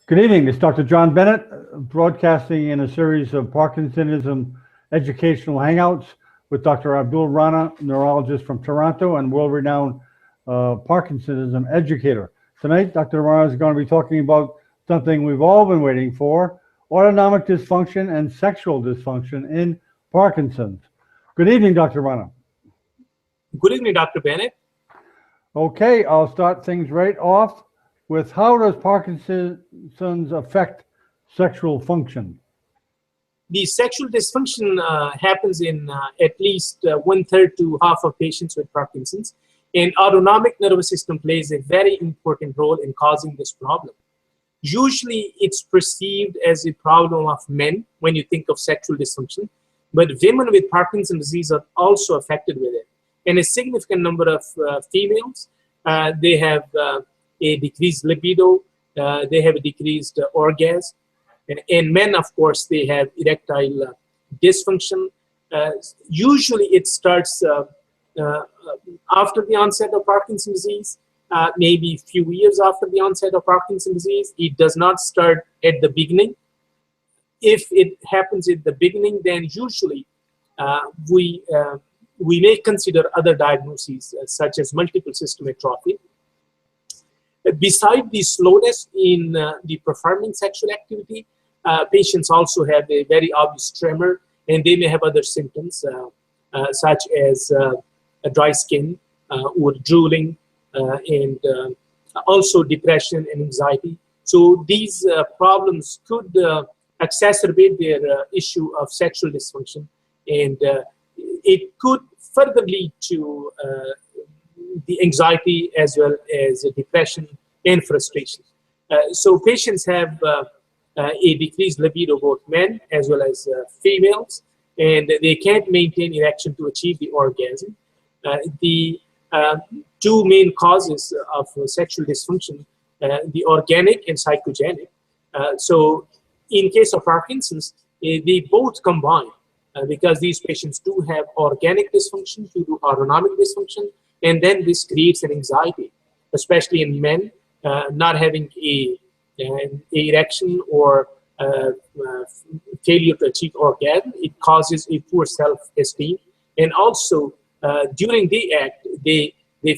Good evening. It's Dr. John Bennett, broadcasting in a series of Parkinsonism educational hangouts with Dr. Abdul Rana, neurologist from Toronto and world-renowned Parkinsonism educator. Tonight, Dr. Rana is going to be talking about something we've all been waiting for: autonomic dysfunction and sexual dysfunction in Parkinson's. Good evening, Dr. Rana. Good evening, Dr. Bennett. Okay, I'll start things right off with, how does Parkinson's affect sexual function? The sexual dysfunction happens in at least 1/3 to half of patients with Parkinson's, and autonomic nervous system plays a very important role in causing this problem. Usually, it's perceived as a problem of men when you think of sexual dysfunction, but women with Parkinson's disease are also affected with it. And a significant number of females, they have a decreased libido, they have a decreased orgasm. And men, of course, they have erectile dysfunction. Usually it starts after the onset of Parkinson's disease, maybe a few years after the onset of Parkinson's disease. It does not start at the beginning. If it happens at the beginning, then usually we may consider other diagnoses such as multiple system atrophy. Besides the slowness in the performing sexual activity, patients also have a very obvious tremor, and they may have other symptoms such as a dry skin or drooling, and also depression and anxiety. So these problems could exacerbate their issue of sexual dysfunction, and it could further lead to the anxiety as well as depression and frustration. So patients have a decreased libido, both men as well as females, and they can't maintain erection to achieve the orgasm. The two main causes of sexual dysfunction, the organic and psychogenic. So in case of Parkinson's, they both combine because these patients do have organic dysfunction due to autonomic dysfunction, and then this creates an anxiety, especially in men not having a erection or failure to achieve orgasm. It causes a poor self-esteem, and also during the act they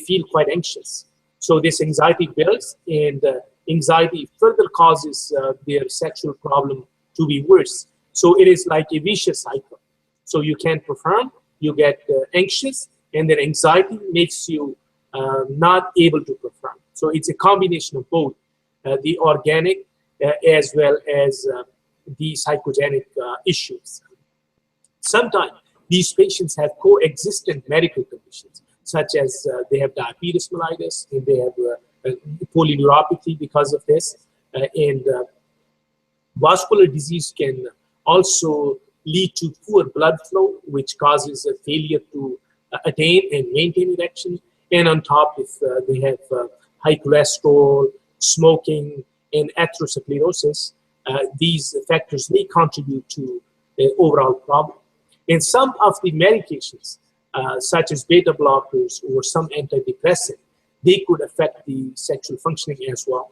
feel quite anxious. So this anxiety builds, and anxiety further causes their sexual problem to be worse. So it is like a vicious cycle. So you can't perform, you get anxious, and then anxiety makes you not able to perform. So it's a combination of both, the organic as well as the psychogenic issues. Sometimes these patients have coexistent medical conditions, such as they have diabetes mellitus, and they have polyneuropathy because of this, and vascular disease can also lead to poor blood flow, which causes a failure to attain and maintain erection. And on top, if they have high cholesterol, smoking, and atherosclerosis, these factors may contribute to the overall problem. And some of the medications, such as beta blockers or some antidepressant, they could affect the sexual functioning as well.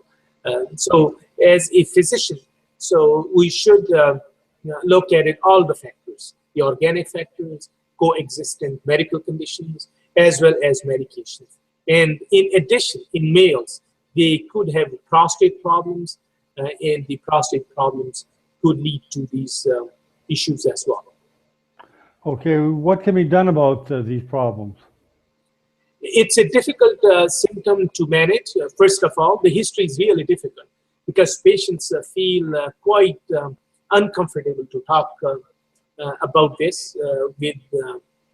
So as a physician, so we should look at it, all the factors, the organic factors, coexistent medical conditions, as well as medications. And in addition, in males, they could have prostate problems, and the prostate problems could lead to these issues as well. Okay, what can be done about these problems? It's a difficult symptom to manage. First of all, the history is really difficult because patients feel quite uncomfortable to talk about this with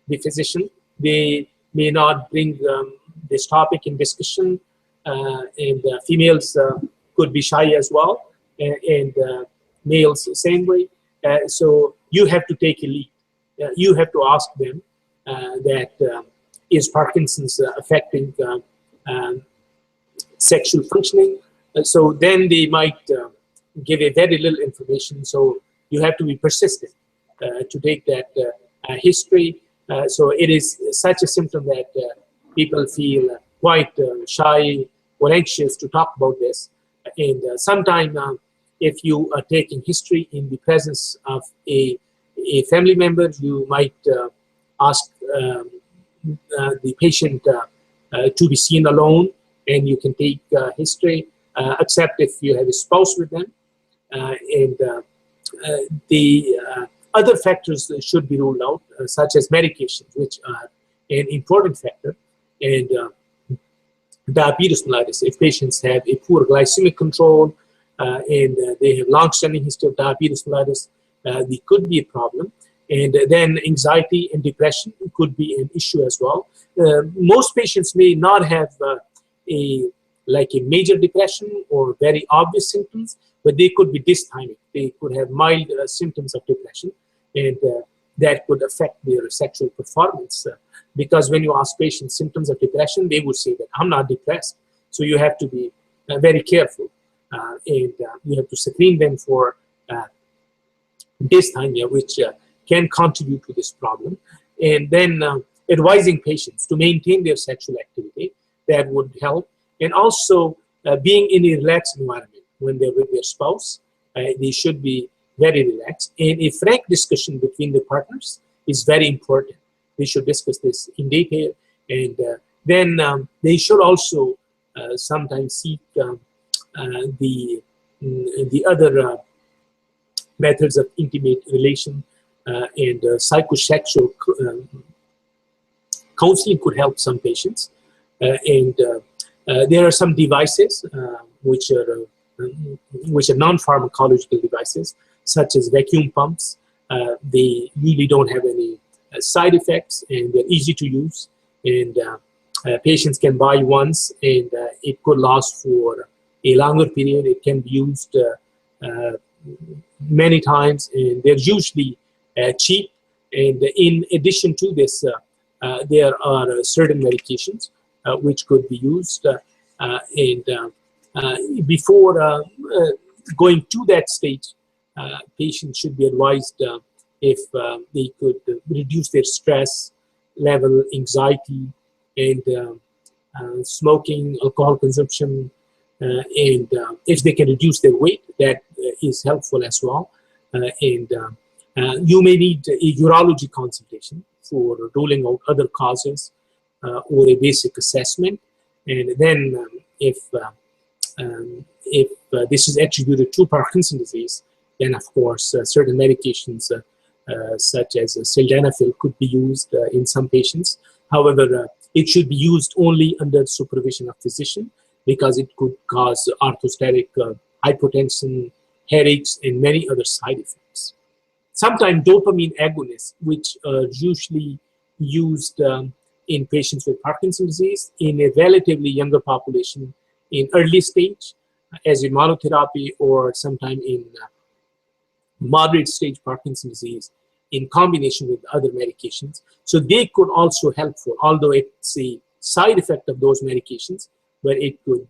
the physician. They may not bring this topic in discussion, and females could be shy as well, and males the same way. So you have to take a lead. You have to ask them that is Parkinson's affecting sexual functioning? So then they might give a very little information. So you have to be persistent to take that history. So it is such a symptom that people feel quite shy or anxious to talk about this. And sometimes if you are taking history in the presence of a family member, you might ask the patient to be seen alone, and you can take history, except if you have a spouse with them. The other factors should be ruled out, such as medications, which are an important factor, and diabetes mellitus. If patients have a poor glycemic control and they have long-standing history of diabetes mellitus, there could be a problem. And then anxiety and depression could be an issue as well. Most patients may not have a major depression or very obvious symptoms, but they could be dysthymic. They could have mild symptoms of depression, and that could affect their sexual performance. Because when you ask patients symptoms of depression, they would say that I'm not depressed. So you have to be very careful, and you have to screen them for dysthymia, which can contribute to this problem. And then advising patients to maintain their sexual activity, that would help. And also being in a relaxed environment when they're with their spouse. They should be very relaxed. And a frank discussion between the partners is very important. They should discuss this in detail. And then they should also sometimes seek the other methods of intimate relation, and psychosexual counseling could help some patients. And there are some devices which are non-pharmacological devices, such as vacuum pumps. They really don't have any side effects, and they're easy to use. And patients can buy once, and it could last for a longer period. It can be used many times, and they're usually cheap. And in addition to this, there are certain medications which could be used. Before going to that stage, patients should be advised if they could reduce their stress level, anxiety, and smoking, alcohol consumption, and if they can reduce their weight, that is helpful as well. You may need a urology consultation for ruling out other causes or a basic assessment. And then if this is attributed to Parkinson's disease, then of course certain medications such as sildenafil could be used in some patients. However, it should be used only under supervision of physician, because it could cause orthostatic hypotension, headaches, and many other side effects. Sometimes dopamine agonists, which are usually used in patients with Parkinson's disease in a relatively younger population in early stage as a monotherapy, or sometime in moderate stage Parkinson's disease in combination with other medications. So they could also help, although it's a side effect of those medications, but it could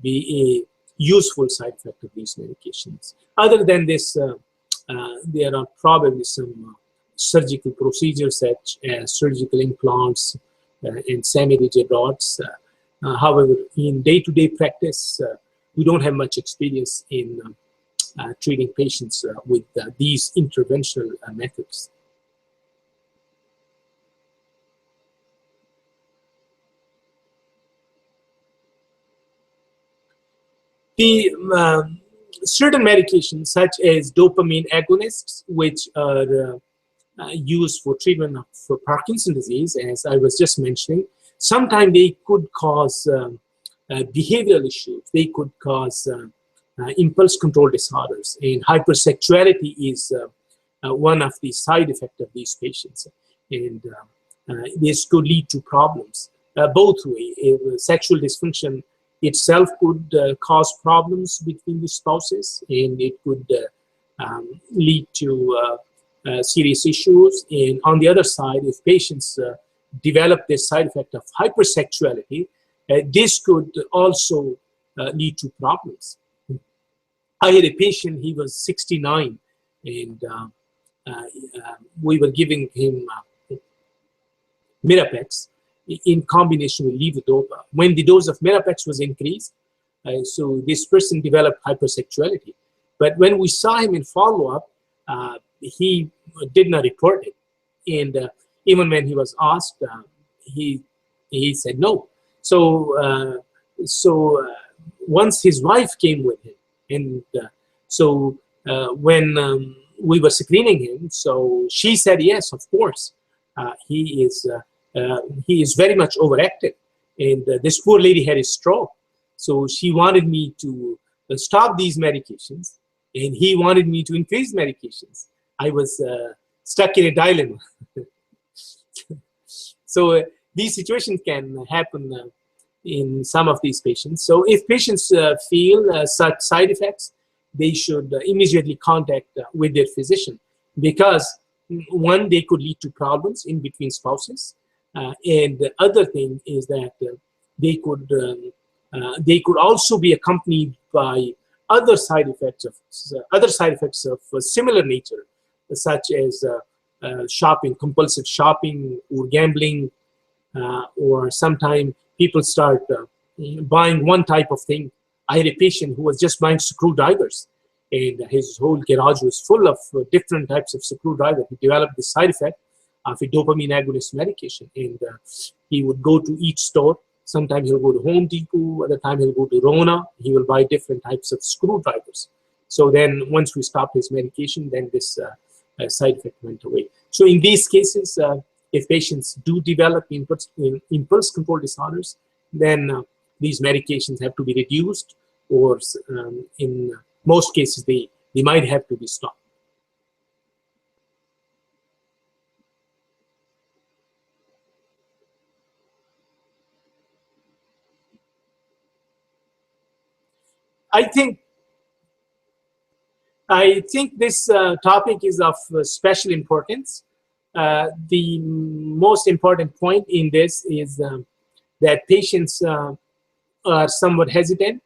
be a useful side effect of these medications. Other than this, there are probably some surgical procedures such as surgical implants and semi-rigid rods. However, in day-to-day practice, we don't have much experience in treating patients with these interventional methods. The certain medications, such as dopamine agonists, which are used for treatment for Parkinson's disease, as I was just mentioning, sometimes they could cause behavioral issues. They could cause impulse control disorders, and hypersexuality is one of the side effects of these patients. And this could lead to problems both ways. Sexual dysfunction itself could cause problems between the spouses, and it could lead to serious issues. And on the other side, if patients develop this side effect of hypersexuality, this could also lead to problems. I had a patient, he was 69, and we were giving him Mirapex in combination with levodopa. When the dose of Mirapex was increased, so this person developed hypersexuality. But when we saw him in follow-up, he did not report it. And even when he was asked, he said no. So once his wife came with him, and when we were screening him, so she said yes, of course, he is very much overactive, and this poor lady had a stroke, so she wanted me to stop these medications, and he wanted me to increase medications. I was stuck in a dilemma. So these situations can happen in some of these patients. So if patients feel such side effects, they should immediately contact with their physician, because one, they could lead to problems in between spouses, and the other thing is that they could also be accompanied by other side effects of a similar nature, such as compulsive shopping, or gambling, or sometimes people start buying one type of thing. I had a patient who was just buying screwdrivers, and his whole garage was full of different types of screwdrivers. He developed the side effect of a dopamine agonist medication, and he would go to each store. Sometimes he'll go to Home Depot, other time he'll go to Rona. He will buy different types of screwdrivers. So then once we stopped his medication, then this side effect went away. So in these cases, if patients do develop impulse control disorders, then these medications have to be reduced, or in most cases, they might have to be stopped. I think this topic is of special importance. The most important point in this is that patients are somewhat hesitant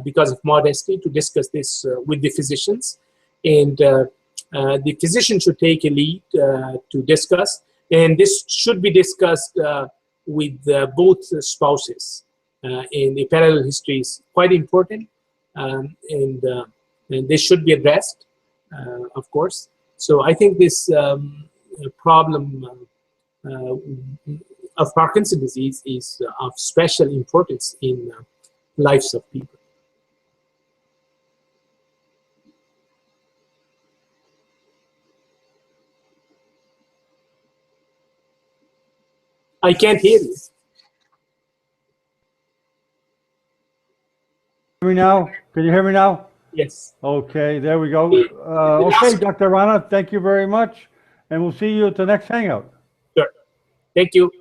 because of modesty to discuss this with the physicians, and the physician should take a lead to discuss, and this should be discussed with both spouses. And the parallel history is quite important, and this should be addressed, of course. So I think this problem of Parkinson's disease is of special importance in lives of people. I can't hear you. Hear me now? Can you hear me now? Yes. Okay, there we go. Okay, Dr. Rana, thank you very much, and we'll see you at the next Hangout. Sure. Thank you.